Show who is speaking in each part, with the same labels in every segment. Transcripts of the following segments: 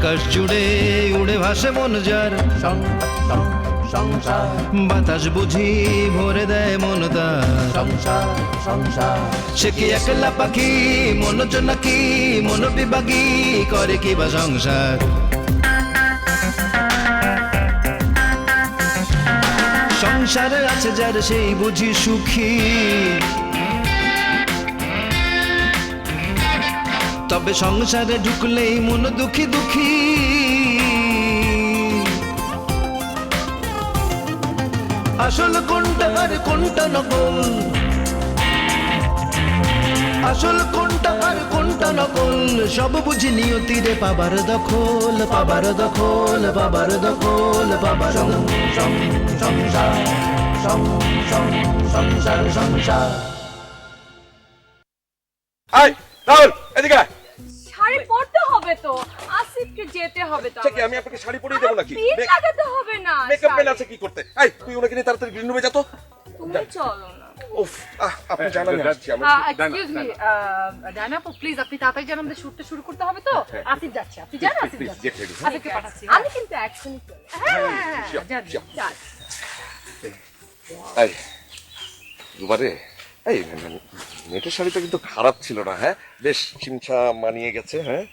Speaker 1: আকাশ জুড়ে উড়ে ভাসে মন যার,
Speaker 2: সংসার
Speaker 1: বাতাস বুঝি ভরে দেয় মন তার।
Speaker 2: সংসার সংসার
Speaker 1: সে কি একলা পাখি, মন নাকি মন বিভাগী, করে কি বা সংসার। সংসারে আছে যার সেই বুঝি সুখী, তবে সংসারে ঢুকলেই মন দুঃখী দুঃখী। আসল কোনটা আর কোনটা নকল, আসল কোনটা আর কোনটা নকল, সব বুঝি নিয়তিরে পাবার দখল, পাবার দখল, পাবার দখল, পাবার
Speaker 2: সংসার সংসার সংসার।
Speaker 3: এই রাহুল এদিকে আয়।
Speaker 4: শাড়ি পরতে হবে তো, আসিফকে যেতে হবে তো।
Speaker 3: সে কি আমি আপনাকে শাড়ি পরিয়ে দেবো নাকি?
Speaker 4: পিন লাগাতে হবে না।
Speaker 3: মেকআপ ম্যান আছে কি করতে? এই তুই ওনাকে নিয়ে তাড়াতাড়ি গ্রিন রুমে যা তো।
Speaker 4: তুমি চলো না।
Speaker 3: উফ আপনি জানান আসছি আমরা।
Speaker 5: এক্সকিউজ মি ডায়না আপু প্লিজ আপনি তাড়াতাড়ি জানান আমাদের শুটটা শুরু করতে হবে তো। আসিফ যাচ্ছে, আপনি যান, আসিফ যাচ্ছে। আসিফকে পাঠাচ্ছি।
Speaker 4: আমি কিন্তু এখনই চলে।
Speaker 5: হ্যাঁ যান।
Speaker 3: এই দুবারে এই নেটের শাড়িটা কিন্তু খারাপ ছিল না, হ্যাঁ বেশ চিমচা মানিয়ে গেছে। হ্যাঁ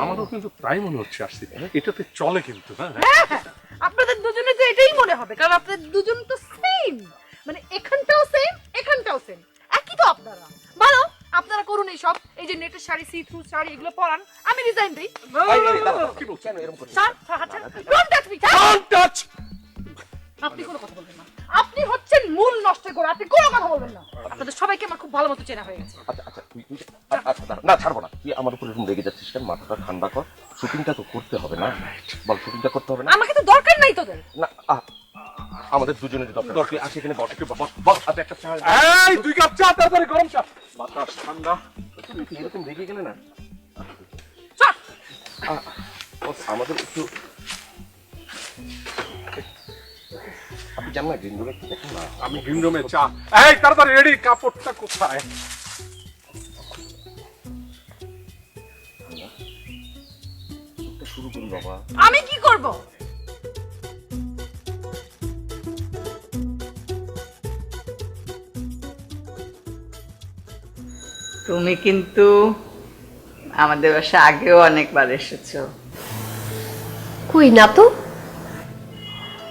Speaker 6: আমারও কিন্তু তাই মনে হচ্ছে আসছে, এটাতে চলে কিন্তু। হ্যাঁ
Speaker 5: হ্যাঁ, আপনাদের দুজনে তো এটাই মনে হবে কারণ আপনাদের দুজন তো সেম, মানে এখানটাও সেম এখানটাও সেম, একই তো আপনারা। ভালো আপনারা করুন এই সব, এই যে নেটের শাড়ি সি থ্রু শাড়ি এগুলো পরান, আমি রিজাইন দেই।
Speaker 3: কি বলছেন এরকম করে?
Speaker 5: Sir don't touch me,
Speaker 3: don't touch.
Speaker 5: আপনি কোনো কথা বলবেন না, আপনি হচ্ছেন মূল নষ্ট করে, আপনি কোনো কথা বলবেন না। আপনাদের সবাইকে আমার খুব ভালো মতো চেনা হয়ে গেছে।
Speaker 3: আচ্ছা আচ্ছা আচ্ছা দাঁড়া, না ছাড়বো না, তুই আমার উপর এরকম রেগে যাচ্ছিস কেন? মাথাটা ঠান্ডা কর, শুটিংটা তো করতে হবে না? বল শুটিংটা করতে হবে না?
Speaker 5: আমাকে তো দরকার নাই তোদের।
Speaker 3: না আমাদের দুজনের দরকার। তুই আসি এখানে বস, একটু বস বস। আচ্ছা একটা চা।
Speaker 6: এই 2 কাপ চা তাড়াতাড়ি, গরম চা। বাতাস ঠান্ডা।
Speaker 3: তুমি কি এরকম রেগে গেলে না?
Speaker 5: চল
Speaker 3: বস আমাদের একটু আপনি জানেন না গ্রিন রুমে কি দেখুন না।
Speaker 6: আমি গ্রিন রুমে চা। এই তাড়াতাড়ি রেডি, কাপড়টা কোথায়?
Speaker 3: শুরু করুন বাবা।
Speaker 5: আমি কি করব?
Speaker 7: তুমি কিন্তু আমাদের বাসা আগেও অনেকবার এসেছো।
Speaker 4: কই না তো।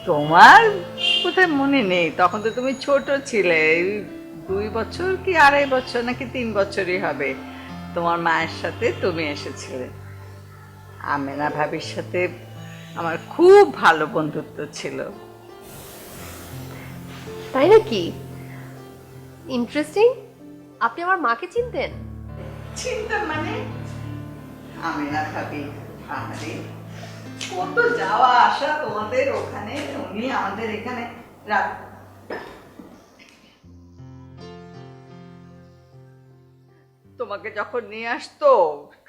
Speaker 7: তোমার কোথায় মনে নেই, তখন তো তুমি ছোট ছিলে, এই 2 বছর কি 2.5 বছর নাকি 3 বছরই হবে। তোমার মায়ের সাথে তুমি এসেছিলে। আমেনা ভাবির সাথে আমার খুব ভালো বন্ধুত্ব ছিল।
Speaker 4: তাই নাকি? ইন্টারেস্টিং। আপনি আমার মাকে চিনতেন?
Speaker 7: চিন্তা মানে আমেনা ভাবি, আমারে কত যাওয়া আসা তোমাদের ওখানে, উনি আমাদের এখানে রাত। তোমাকে যখন নিয়ে আসতো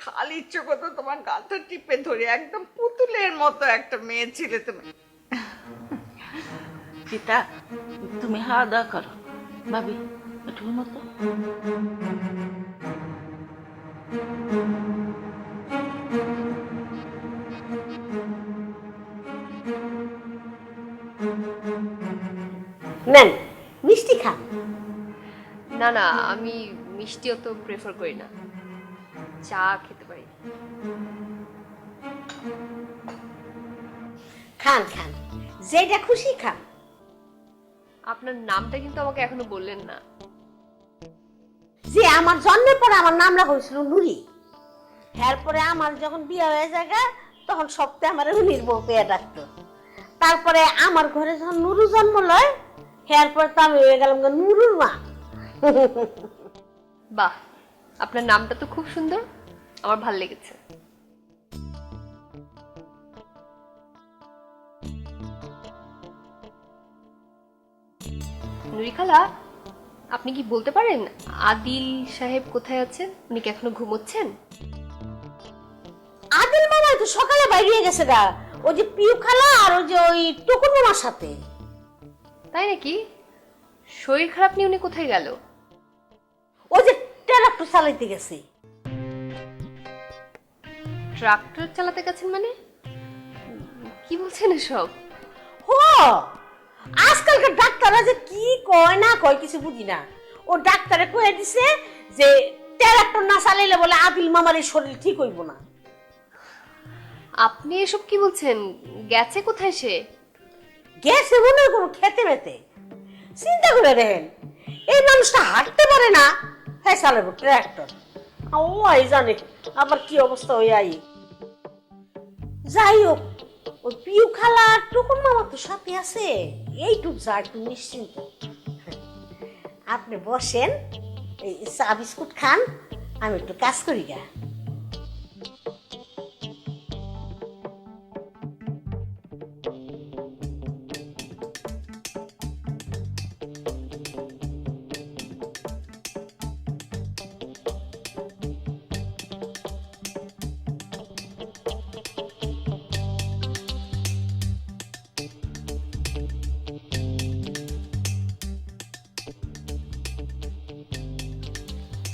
Speaker 7: খালি ইচ্ছে করতো তোমার গালটা টিপে ধরে, একদম পুতুলের মতো একটা মেয়ে ছিলে তুমি।
Speaker 8: পিতা তুমি খাওয়া দাওয়া করো, ভাবি একটু মতো।
Speaker 9: নেন মিষ্টি খান।
Speaker 4: না না, আমি মিষ্টি অত প্রেফার করি না, চা খেতে পারি।
Speaker 9: খান খান, যেটা খুশি খান।
Speaker 4: আপনার নামটা কিন্তু আমাকে এখনো বললেন না।
Speaker 9: যে আমার জন্মের পরে আমার নাম রাখা হয়েছিল নুরি, এরপরে আমার যখন বিয়ে হয়ে যায় তখন সপ্তাহে আমার উনির বউ পেয়ে ডাকতো। তারপরে আমার ঘরে যখন নুরু জন্ম লয়, এরপরে তো আমি হয়ে গেলাম নুরুর মা।
Speaker 4: বাহ, আপনার নামটা তো খুব সুন্দর, আমার ভাল লেগেছে। নুরি খালা, আপনি কি বলতে পারেন আদিল সাহেব কোথায় আছেন? উনি কি এখনো ঘুমোচ্ছেন?
Speaker 9: আদিল মামা তো সকালে বাইরে গেছে গা, ওই যে পিউ খালা আর ওই যে ওই টুকুন মামার সাথে।
Speaker 4: তাই নাকি? শরীর খারাপ নিয়ে উনি কোথায় গেল?
Speaker 9: ওই যে ট্রাক্টর চালাইতে গেছে।
Speaker 4: ট্রাক্টর চালাতে গেছেন মানে? কি বলছেন এসব?
Speaker 9: হো, আজকালকার ডাক্তাররা যে কি কয় না কয় কিছু বুঝি না। ও ডাক্তারে কয়ে দিছে যে ট্রাক্টর না চালাইলে বলে আদিল মামার এই শরীর ঠিক হইব না।
Speaker 4: আপনি এসব কি বলছেন? গেছে কোথায় সে?
Speaker 9: গেছে মনে হয় কোনো খেতে মেতে। চিন্তা করে দেখেন, এই মানুষটা হাঁটতে পারে না, হ্যাঁ চালাবো ট্রাক্টর। ও আই জানে আবার কি অবস্থা হয়ে আই। যাই হোক, ওই পিউ খালা টুকুন মামা তো সাথে আছে, এইটুক যা একটু নিশ্চিন্ত। আপনি বসেন, এই চা বিস্কুট খান, আমি একটু কাজ করি গা।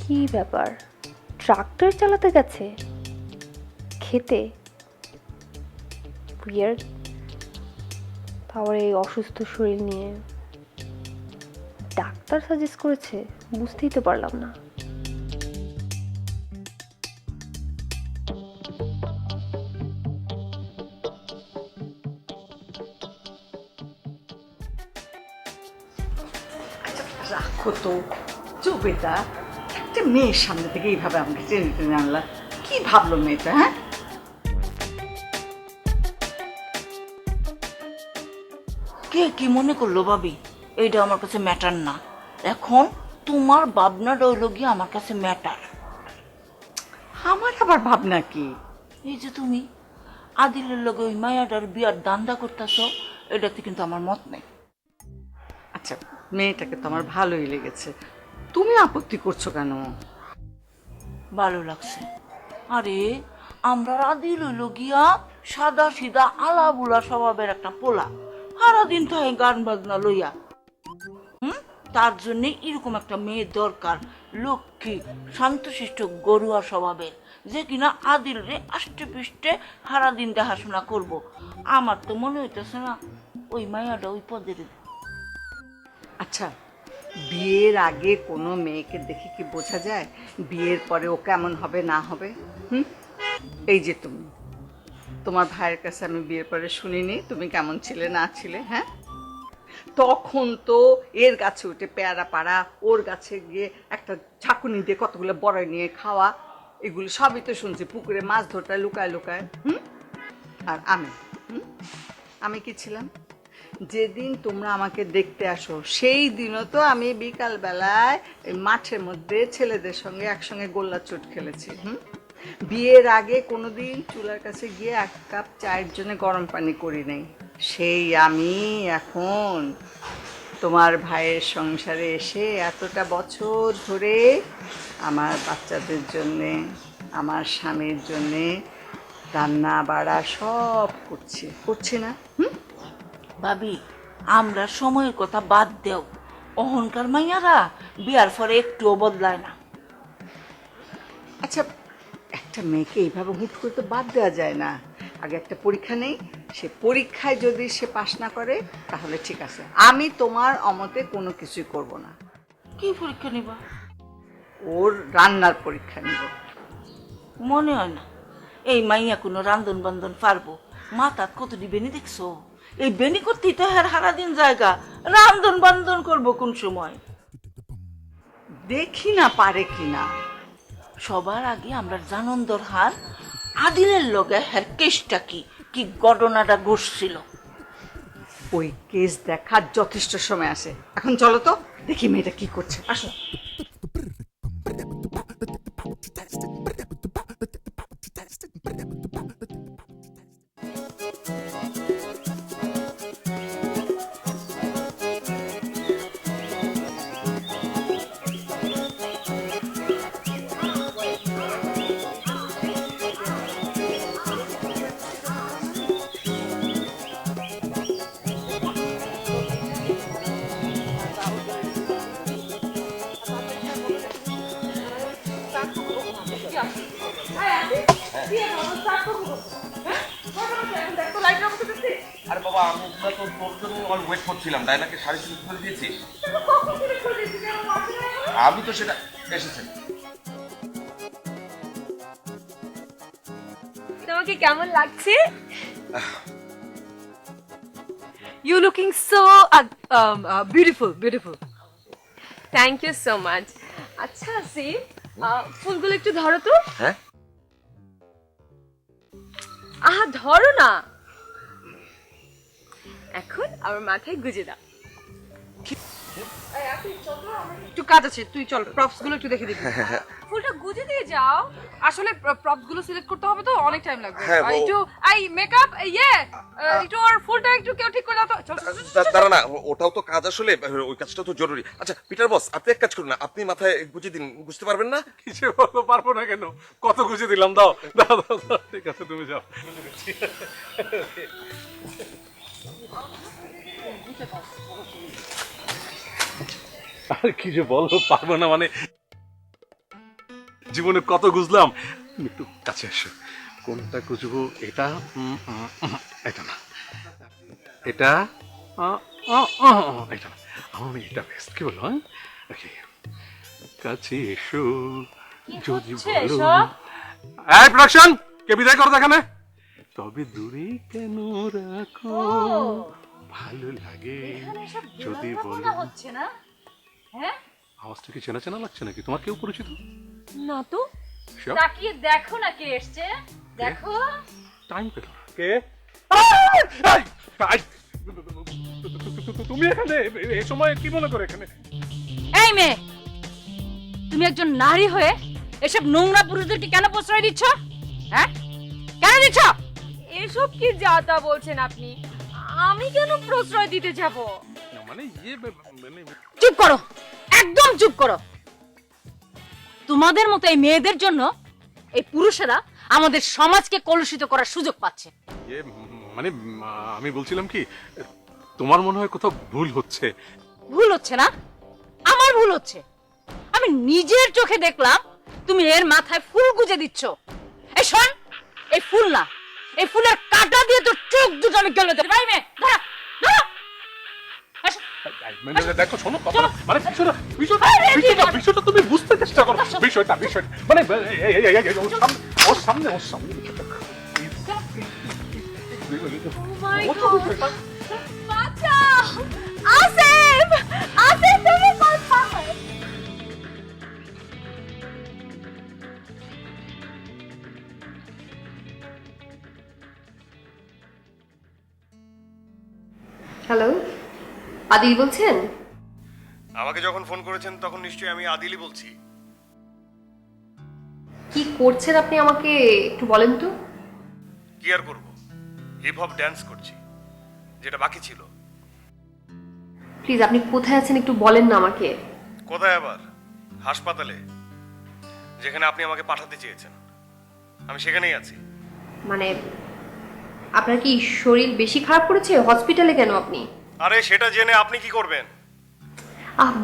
Speaker 4: কি ব্যাপার, ট্রাক্টর চালাতে গেছে খেতে? উইয়ার্ড। তারপর এই অসুস্থ শরীর নিয়ে ডাক্তার সাজেস্ট করেছে, বুঝতেই তো পারলাম না।
Speaker 7: রাখো তো চুপেটা, একটা মেয়ের সামনে থেকে এইভাবে আমাকে টেনে টেনে আনলা, কি ভাবলো মেয়েটা? হ্যাঁ,
Speaker 8: কে কি মনে করলো ভাবি? এইটা আমার কাছে ম্যাটার না। এখন তোমার ভাবনাটা হইল গিয়ে আমার কাছে ম্যাটার।
Speaker 7: আমার আবার ভাবনা কি?
Speaker 8: এই যে তুমি আদিলের লগে ওই মায়াটার বিয়ার দান্দা করতেছ, এটাতে কিন্তু আমার মত নেই।
Speaker 7: আচ্ছা, মেয়েটাকে তো আমার ভালোই লেগেছে, তুমি আপত্তি করছো কেন?
Speaker 8: ভালো লাগছে। আরে আমরা আদিল হইল গিয়া সাদা সিধা আলাবুলা স্বভাবের একটা পোলা, সারাদিন থাকে গান বাজনা লইয়া। তার জন্য এরকম একটা মেয়ে দরকার, লক্ষ্মী শান্তশিষ্ট গরুয়া স্বভাবের, যে কিনা আদিল রে আষ্টে পৃষ্ঠে সারাদিন দেখাশোনা করব। আমার তো মনে হইতেছে না ওই মায়াটা ওই পদের।
Speaker 7: আচ্ছা, বিয়ের আগে কোনো মেয়েকে দেখে কি বোঝা যায় বিয়ের পরে ও কেমন হবে না হবে? এই যে তুমি, তোমার ভাইয়ের কাছে আমি বিয়ের পরে শুনিনি তুমি কেমন ছিলে না ছিলে। হ্যাঁ, তখন তো এর গাছে উঠে পেয়ারা পাড়া, ওর গাছে গিয়ে একটা ঝাঁকুনি দিয়ে কতগুলো বড়াই নিয়ে খাওয়া, এগুলো সবই তো শুনছি। পুকুরে মাছ ধরতে লুকায় লুকায়। আর আমি কি ছিলাম? যেদিন তোমরা আমাকে দেখতে আসো সেই দিনও তো আমি বিকাল বেলায় মাঠের মধ্যে ছেলেদের সঙ্গে একসঙ্গে গোল্লা চোট খেলেছি। বিয়ের আগে কোনোদিন চুলার কাছে গিয়ে এক কাপ চায়ের জন্য গরম পানি করি নাই। সেই আমি এখন তোমার ভাইয়ের সংসারে এসে এতটা বছর ধরে আমার বাচ্চাদের জন্যে, আমার স্বামীর জন্যে রান্না বাড়া সব করছি না?
Speaker 8: ভাবি, আমরা সময়ের কথা বাদ দেও। অহংকার মাইয়ারা বিয়ার পরে একটুও বদলায় না।
Speaker 7: আচ্ছা, একটা মেয়েকে এইভাবে হুট করে তো বাদ দেওয়া যায় না। আগে একটা পরীক্ষা নেই, সে পরীক্ষায় যদি সে পাশ না করে তাহলে ঠিক আছে, আমি তোমার অমতে কোনো কিছুই করব না।
Speaker 8: কি পরীক্ষা নিবা?
Speaker 7: ওর রান্নার পরীক্ষা নিব।
Speaker 8: মনে হয় না এই মাইয়া কোনো রান্ধন বান্ধন পারবো। মাথাত কতটি বেনি দেখছো? এই বেনি করতেই তো সারাদিন জায়গা, রান্ধন বান্ধন করবো কোন সময়?
Speaker 7: দেখি না পারে কিনা।
Speaker 8: সবার আগে আমরা জানন্দর হার আদিলের লগে হ্যার কেসটা কি কি ঘটনাটা ঘটছিল।
Speaker 7: ওই কেস দেখার যথেষ্ট সময় আছে, এখন চলো তো দেখি মেয়েটা কি করছে। আসো।
Speaker 5: লাইটের অবস্থা দেখছি।
Speaker 3: আরে বাবা আমি তো তোর জন্য ওয়েট করছিলাম, ডায়নাকে শাড়ি সিলেক্ট করে দিয়েছিস?
Speaker 5: কখন থেকে করে দিচ্ছি যে আমার মাথা নাই না?
Speaker 3: আমি তো সেটা এসেছে।
Speaker 4: তোমাকে কেমন লাগছে?
Speaker 5: You looking so beautiful, beautiful.
Speaker 4: Thank you so much. আচ্ছা আসিফ, ফুলগুলো একটু ধরো তো।
Speaker 3: হ্যাঁ
Speaker 4: আহা ধরো না। এখন আমার মাথায় গুজে দাও।
Speaker 5: একটু কাজ আছে, তুই চল প্রপস গুলো একটু দেখে দিবি।
Speaker 4: ফুলটা গুজে দিয়ে যাও।
Speaker 5: আসলে প্রপস গুলো সিলেক্ট করতে হবে তো অনেক টাইম লাগবে।
Speaker 3: হ্যাঁ,
Speaker 5: একটু আই মেকআপ একটু ওর ফুলটা একটু কেউ ঠিক করে দাও তো। চল, চল, চল, চল, চল।
Speaker 3: দাঁড়া না, ওটাও তো কাজ, আসলে ওই কাজটা তো জরুরি। আচ্ছা পিটার বস, আপনি এক কাজ করুন না, আপনি মাথায় গুজে দিন, বুঝতে পারবেন না?
Speaker 6: কিছু বলতে পারবো না কেন, কত গুছিয়ে দিলাম। দাও দাও দাও দাও, ঠিক আছে তুমি যাও। আর কি যে বলবো, পারবো না মানে জীবনে কত গুজলাম। তুমি একটু কাছে এসো, কোনটা গুজবো? এটা এটা না, এটা এটা না, আমার মনে হয় এটা বেস্ট। কি বলো? হ্যাঁ ওকে, কাছে এসো যদি বলো। এই প্রোডাকশন কে বিদায় করো এখানে। তবে দূরে কেন রাখো, ভালো লাগে যদি বলো।
Speaker 5: হচ্ছে না? হ্যাঁ?
Speaker 6: আওয়াজটা কি চেনা চেনা লাগছে নাকি? তোমার কেউ পরিচিত?
Speaker 4: না তো।
Speaker 6: Sure?
Speaker 5: তাকিয়ে দেখো না কে এসছে। দেখো।
Speaker 6: টাইম পেল না। কে? তুমি এখানে এই সময় কি মনে করো এখানে?
Speaker 5: এই মেয়ে, তুমি একজন নারী হয়ে এসব নোংরা পুরুষদেরকে কেন প্রশ্রয় দিচ্ছ? হ্যাঁ, কেন দিচ্ছ?
Speaker 4: এসব কি যা তা বলছেন আপনি? আমি কেন প্রশ্রয় দিতে যাব?
Speaker 6: না, মানে মানে
Speaker 5: চুপ করো, একদম চুপ করো। তোমাদের মতো এই মেয়েদের জন্য এই পুরুষেরা আমাদের সমাজকে কলুষিত করার সুযোগ পাচ্ছে।
Speaker 6: মানে আমি বলছিলাম কি, তোমার মনে হয় কোথাও ভুল হচ্ছে।
Speaker 5: ভুল হচ্ছে না? আমার ভুল হচ্ছে। আমি নিজের চোখে দেখলাম তুমি এর মাথায় ফুল গুজে দিচ্ছ। এই শোন, এই ফুল না, এই ফুলের কাঁটা দিয়ে তোর চোখ দুটো আমি গেলে দেব। ভাই মেয়ে, ধরো ধরো। আসো।
Speaker 6: মানে দেখো, শোনো কথা, মানে বিষয়টা তুমি বুঝতে চেষ্টা করো। বিষয়টা মানে ওর সামনে
Speaker 4: বাঁচাও! আসিফ! আসিফ তুমি কোথায়? হ্যালো, আদিল বলছেন?
Speaker 10: আমাকে যখন ফোন করেছেন তখন নিশ্চয়ই আমি আদিলই বলছি।
Speaker 4: কি করছেন আপনি আমাকে একটু বলেন তো?
Speaker 10: কি আর করব, হিপ হপ ড্যান্স করছি, যেটা বাকি ছিল।
Speaker 4: প্লিজ আপনি কোথায় আছেন একটু বলেন না আমাকে।
Speaker 10: কোথায় আবার? হাসপাতালে, যেখানে আপনি আমাকে পাঠাতে চেয়েছেন। আমি সেখানেই আছি।
Speaker 4: মানে আপনার কি শরীর বেশি খারাপ করেছে? হসপিটালে কেন আপনি?
Speaker 10: আরে সেটা জেনে আপনি কি করবেন?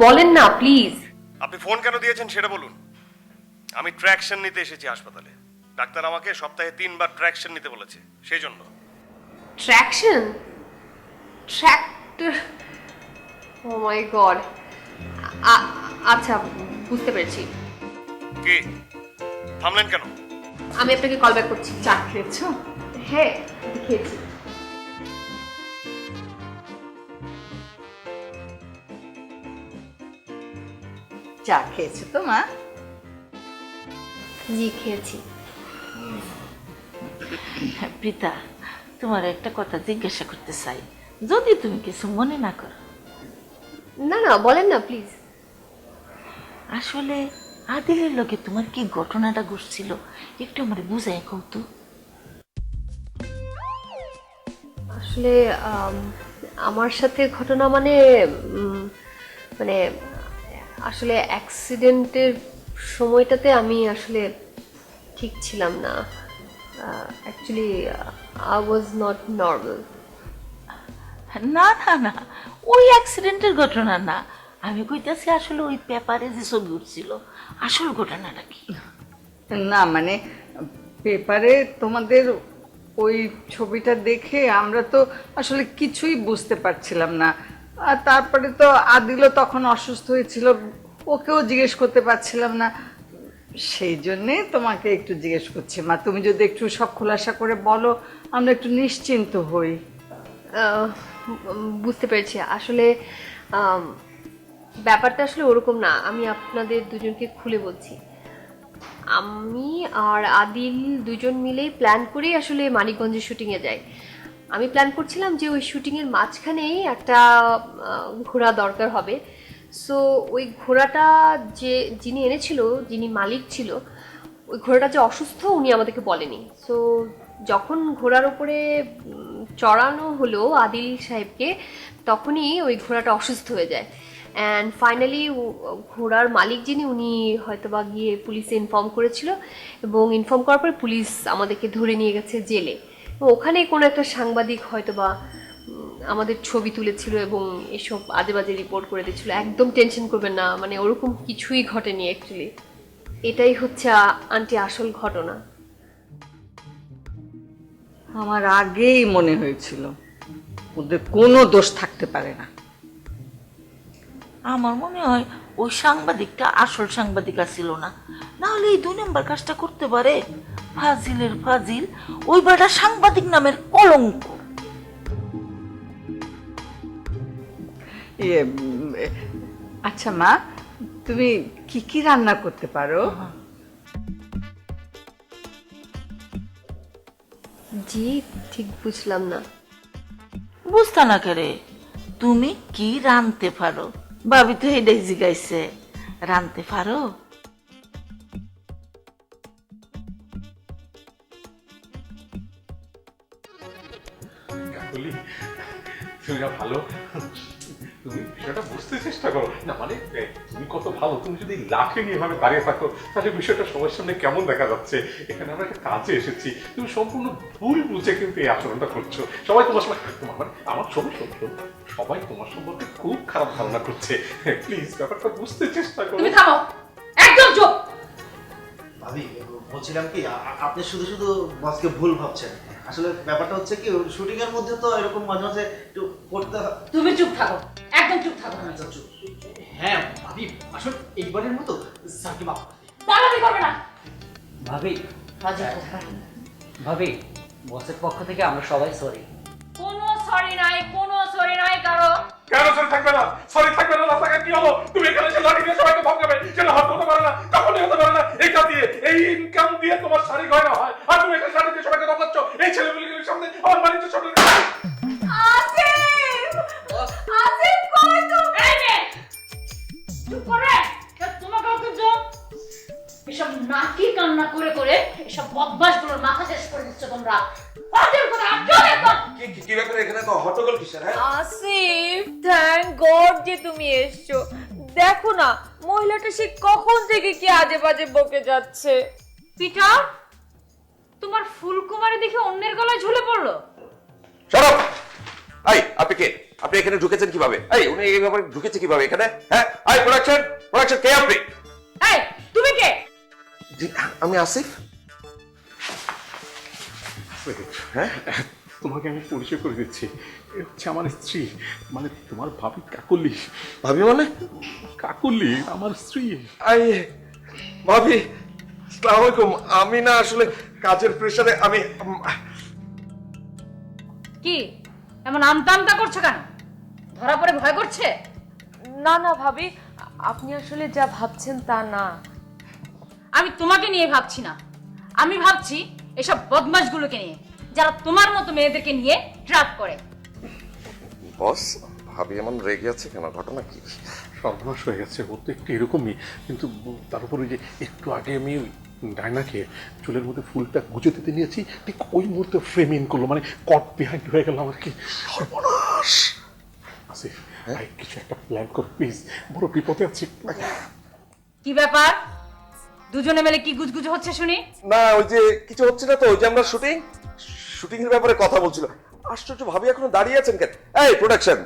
Speaker 4: বলেন না প্লিজ।
Speaker 10: আপনি ফোন কেন দিয়েছেন সেটা বলুন। আমি ট্র্যাকশন নিতে এসেছি হাসপাতালে। ডাক্তার আমাকে সপ্তাহে 3 বার ট্র্যাকশন নিতে বলেছে, সেই জন্য।
Speaker 4: ট্র্যাকশন? ট্র্যাক্টর? ও মাই গড। আচ্ছা বুঝতে পেরেছি।
Speaker 10: কি থামলেন কেন?
Speaker 4: আমি আপনাকে কল ব্যাক করছি।
Speaker 5: চা খেয়েছো?
Speaker 4: হ্যাঁ খেয়েছি।
Speaker 7: চা খেয়েছো তো মা?
Speaker 4: জি খেয়েছি।
Speaker 8: প্রীতা, তোমার একটা কথা জিজ্ঞাসা করতে চাই, যদি তুমি কিছু মনে না করো।
Speaker 4: না না বলেন না প্লিজ।
Speaker 8: আসলে আদিলের লগে তোমার কি ঘটনাটা ঘটছিল একটু আমার বুঝাই কও তো।
Speaker 4: আসলে আমার সাথে ঘটনা মানে মানে আসলে অ্যাক্সিডেন্টের সময়টাতে আমি আসলে ঠিক ছিলাম না। Actually I was not normal.
Speaker 8: না না না, ওই অ্যাক্সিডেন্টের ঘটনা না, আমি কইতাছি আসলে ওই পেপারে যে ছবি উঠছিল আসল ঘটনাটা কি।
Speaker 7: না মানে পেপারে তোমাদের ওই ছবিটা দেখে আমরা তো আসলে কিছুই বুঝতে পারছিলাম না। আর তারপরে তো আদিলও তখন অসুস্থ হয়েছিল, ওকেও জিজ্ঞেস করতে পারছিলাম না। সেই জন্যে তোমাকে একটু জিজ্ঞেস করছি মা, তুমি যদি একটু সব খোলাসা করে বলো আমরা একটু নিশ্চিন্ত হই।
Speaker 4: বুঝতে পেরেছি। আসলে ব্যাপারটা আসলে ওরকম না, আমি আপনাদের দুজনকে খুলে বলছি। আমি আর আদিল দুজন মিলেই প্ল্যান করেই আসলে মানিকগঞ্জে শুটিংয়ে যাই। আমি প্ল্যান করছিলাম যে ওই শুটিংয়ের মাঝখানেই একটা ঘোড়া দরকার হবে। সো ওই ঘোড়াটা যিনি এনেছিল, যিনি মালিক ছিল, ওই ঘোড়াটা যে অসুস্থ উনি আমাদেরকে বলেনি। সো যখন ঘোড়ার ওপরে চড়ানো হলো আদিল সাহেবকে, তখনই ওই ঘোড়াটা অসুস্থ হয়ে যায়। অ্যান্ড ফাইনালি ঘোড়ার মালিক যিনি, উনি হয়তোবা গিয়ে পুলিশে ইনফর্ম করেছিল, এবং ইনফর্ম করার পরে পুলিশ আমাদেরকে ধরে নিয়ে গেছে জেলে। ওখানে কোনো একটা সাংবাদিক হয়তোবা আমাদের ছবি তুলেছিল এবং এসব আজে বাজে রিপোর্ট করে দিচ্ছিল। একদম টেনশন করবেন না, মানে ওরকম কিছুই ঘটেনি অ্যাকচুয়ালি। এটাই হচ্ছে আন্টি আসল ঘটনা।
Speaker 7: আমার আগেই মনে হয়েছিল ওদের কোনো দোষ থাকতে পারে না।
Speaker 8: আমার মনে হয় ওই সাংবাদিকটা আসল সাংবাদিক ছিল না, নাহলে এই 2 নম্বর কাজটা করতে পারে। ফাজিলের ফাজিল, ওই বেটা সাংবাদিক নামের কলঙ্ক।
Speaker 7: আচ্ছা মা, তুমি কি কি রান্না করতে পারো?
Speaker 4: জি, ঠিক বুঝলাম না।
Speaker 8: বুঝতা না কেরে, তুমি কি রানতে পারো? ভাবি তো এটাই জিগাইছে, রানতে পারো?
Speaker 6: কাকলি, তুমি না ভালো, তুমি বিষয়টা বুঝতে চেষ্টা করো না। মানে তুমি কত ভালো, তুমি যদি লাখে নিয়ে ভাবে দাঁড়িয়ে থাকো তাহলে বিষয়টা সবার সামনে কেমন দেখা যাচ্ছে। এখানে আমরা একটা কাজে এসেছি, তুমি সম্পূর্ণ ভুল বুঝে কিন্তু এই আচরণটা করছো। সবাই তোমার সময়, তোমার মানে আমার ছবি সবাই তোমার সম্পর্কে খুব খারাপ ধারণা করছে। প্লিজ ব্যাপারটা বুঝতে চেষ্টা করো।
Speaker 5: তুমি থামো, একদম চুপ।
Speaker 1: ভাবি বলছিলাম কি, আপনি শুধু শুধু বসকে ভুল ভাবছেন। আসলে ব্যাপারটা হচ্ছে কি, শুটিং এর মধ্যে তো এরকম মাঝে মাঝে একটু করতে হয়।
Speaker 5: তুমি চুপ থাকো, একদম চুপ থাকো।
Speaker 11: হ্যাঁ ভাবি, আসলে এইবারের মতো স্যারকে মাফ করে দিন।
Speaker 5: দাঁড়াতে করবে না
Speaker 11: ভাবি। ভাবি, বসের পক্ষ থেকে আমরা সবাই সরি।
Speaker 5: কোনো সরি নাই, কোনো সরি নাই কারো।
Speaker 6: কেন সরি থাকবে না? সরি থাকবে না? রাস্তাঘাট কি হলো? তুমি এখানে এসে লাঠি দিয়ে সবাইকে ধমকাবে, সেটা হতে পারে না, কখনোই হতে পারে না। এইটা দিয়ে, এই ইনকাম দিয়ে তোমার শাড়ি গয়না হয়, আর তুমি এখানে লাঠি দিয়ে সবাইকে ধমকাচ্ছ। এই ছেলেগুলির সামনে আমার বাড়িতে ছোট
Speaker 5: আসিফ! আসিফ কই তুমি? এই নে! চুপ করে! তোমাকেও কিন্তু এসব নাকি কান্না করে করে এসব বদমাশগুলোর মাথা শেষ করে দিচ্ছ তোমরা। ওদের কথা চলে একদম।
Speaker 3: কি ব্যাপারে এখানে তো হট্টগোল কিসের? হ্যাঁ
Speaker 12: আসিফ, থ্যাংক গড যে তুমি এসছো। দেখো না, মহিলাটা সে কখন থেকে কি আজে বাজে বকে যাচ্ছে।
Speaker 5: পিটার, তোমার ফুলকুমারী দেখে অন্যের গলায় ঝুলে পড়লো।
Speaker 3: Shut up! এই আপনি কে? আপনি এখানে ঢুকেছেন কিভাবে? এই উনি এই ব্যাপারে ঢুকেছে কিভাবে এখানে? হ্যাঁ, এই প্রোডাকশন কে আপনি?
Speaker 5: এই তুমি কে?
Speaker 3: জি, আমি আসিফ।
Speaker 6: হ্যাঁ, তোমাকে আমি পরিচয় করে দিচ্ছি। এ হচ্ছে আমার স্ত্রী, মানে তোমার ভাবি কাকলি।
Speaker 3: ভাবি মানে?
Speaker 6: কাকলি আমার স্ত্রী।
Speaker 3: আই ভাবি, আসসালামু আলাইকুম। আমি না আসলে কাজের প্রেসারে আমি
Speaker 5: কি এমন আমতা আমতা করছো কেন? ধরা পড়ে ভয় করছে?
Speaker 12: না না ভাবি, আপনি আসলে যা ভাবছেন তা না।
Speaker 5: আমি তোমাকে নিয়ে ভাবছি না, আমি ভাবছি এসব বদমাশগুলোকে নিয়ে, যারা তোমার মতো মেয়েদেরকে নিয়ে ট্র্যাপ করে।
Speaker 3: বস, ভাবি এমন রেগে আছে কেন? ঘটনা কি?
Speaker 6: সর্বনাশ হয়ে গেছে। ও তো একটু এরকমই, কিন্তু তার উপরে যে একটু আগে আমি ডায়নাকে চুলের মধ্যে ফুলটা গুজে দিতে নিয়েছি, ঠিক ওই মুহূর্তে ফ্রেম ইন করলো, মানে কট বিহাইন্ড হয়ে গেল আমার। কি সর্বনাশ! আসিফ, কিছু একটা প্ল্যান কর প্লিজ, বড় বিপদে আছি।
Speaker 5: কি ব্যাপার, দুজনে মিলে কি গুজগুজ হচ্ছে শুনি?
Speaker 3: না, ওই যে কিছু হচ্ছে না তো, ওই যে আমরা শুটিং এর ব্যাপারে কথা বলছিল। আশ্চর্য, ভাবি এখনো দাঁড়িয়ে আছেন কেন? এই প্রোডাকশন,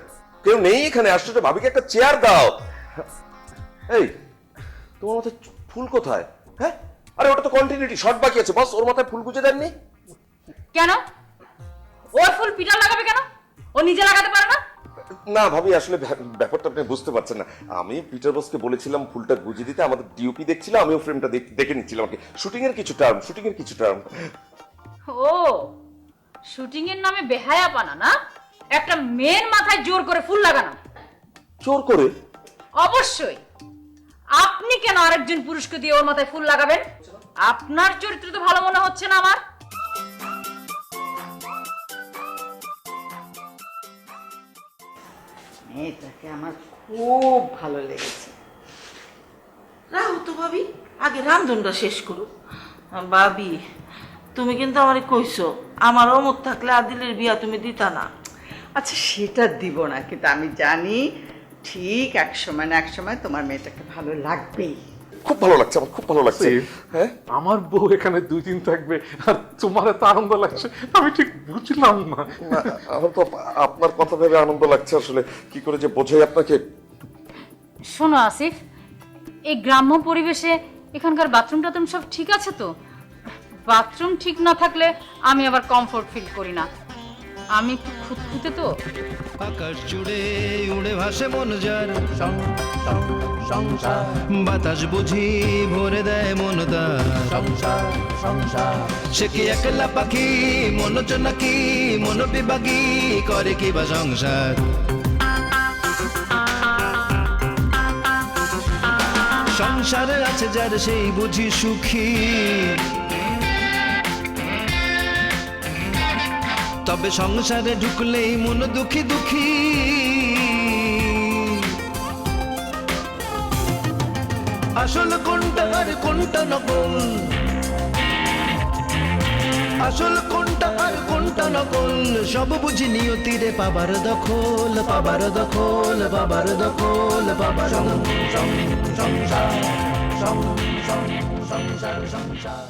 Speaker 3: কেউ নেই এখানে? আশ্চর্য, ভাবিকে একটা চেয়ার দাও। এই তোমার মাথায় ফুল কোথায়? হ্যাঁ, আরে ওটা তো কন্টিনিউটি শর্ট বাকি আছে বস, ওর মাথায় ফুল গুজে দেননি?
Speaker 12: কেন? ওর ফুল পিটার লাগাবে কেন? ও নিজে লাগাতে পারে না?
Speaker 3: না ভাবি, আসলে ব্যাপারটা আপনি বুঝতে পারছেন না। আমি পিটার বসকে বলেছিলাম ফুলটা গুজিয়ে দিতে, আমাদের ডিওপি দেখছিল, আমিও ফ্রেমটা দেখে নিচ্ছিলাম আর কি। শুটিং এর কিছু টার্ম।
Speaker 12: ও, শুটিং এর নামে বেহায়াপানা না? একটা মেয়ের মাথায় জোর করে ফুল লাগানো।
Speaker 3: জোর করে?
Speaker 12: অবশ্যই। আপনি কেন আরেকজন পুরুষকে দিয়ে ওর মাথায় ফুল লাগাবেন? আপনার চরিত্র তো ভালো মনে হচ্ছে না আমার।
Speaker 7: মেয়েটাকে আমার খুব ভালো লেগেছে।
Speaker 8: রাহু তো ভাবি, আগে রান্ধনটা শেষ করো। ভাবি, তুমি কিন্তু আমারে কইছো আমার অমত থাকলে আদিলের বিয়া তুমি দিতা না।
Speaker 7: আচ্ছা সেটা দিব না, কিন্তু আমি জানি ঠিক এক সময় না এক সময় তোমার মেয়েটাকে ভালো লাগবেই।
Speaker 3: খুব ভালো লাগছে, আমার খুব ভালো লাগছে। হ্যাঁ,
Speaker 6: আমার বউ এখানে 2 দিন থাকবে আর তোমার এত আনন্দ লাগছে, আমি ঠিক বুঝলাম না।
Speaker 3: না, আমার তো আপনার কথা ভেবে আনন্দ লাগছে, আসলে কি করে যে বোঝাই আপনাকে।
Speaker 12: শোনো আসিফ, এই গ্রাম্য পরিবেশে এখানকার বাথরুম টাথরুম সব ঠিক আছে তো? বাথরুম ঠিক না থাকলে আমি আবার কমফোর্ট ফিল করি না। আমি একটু খুঁতখুঁতে তো।
Speaker 2: আকাশ জুড়ে উড়ে ভাসে মন যার সংসার, বাতাস বুঝি ভরে দেয় মন তার সংসার। সে কি একলা পাখি মন নাকি মন বিভাগী করে কি বা সংসার। সংসারে আছে যার সেই বুঝি সুখী, তবে সংসারে ঢুকলেই মন দুঃখী দুঃখী। আসল কোনটা আর কোনটা নকল, আসল কোনটা আর কোনটা নকল, সব বুঝি নিয়তিরে পাবার দখল, পাবার দখল, পাবার দখল, পাবার সংসার সংসার সংসার।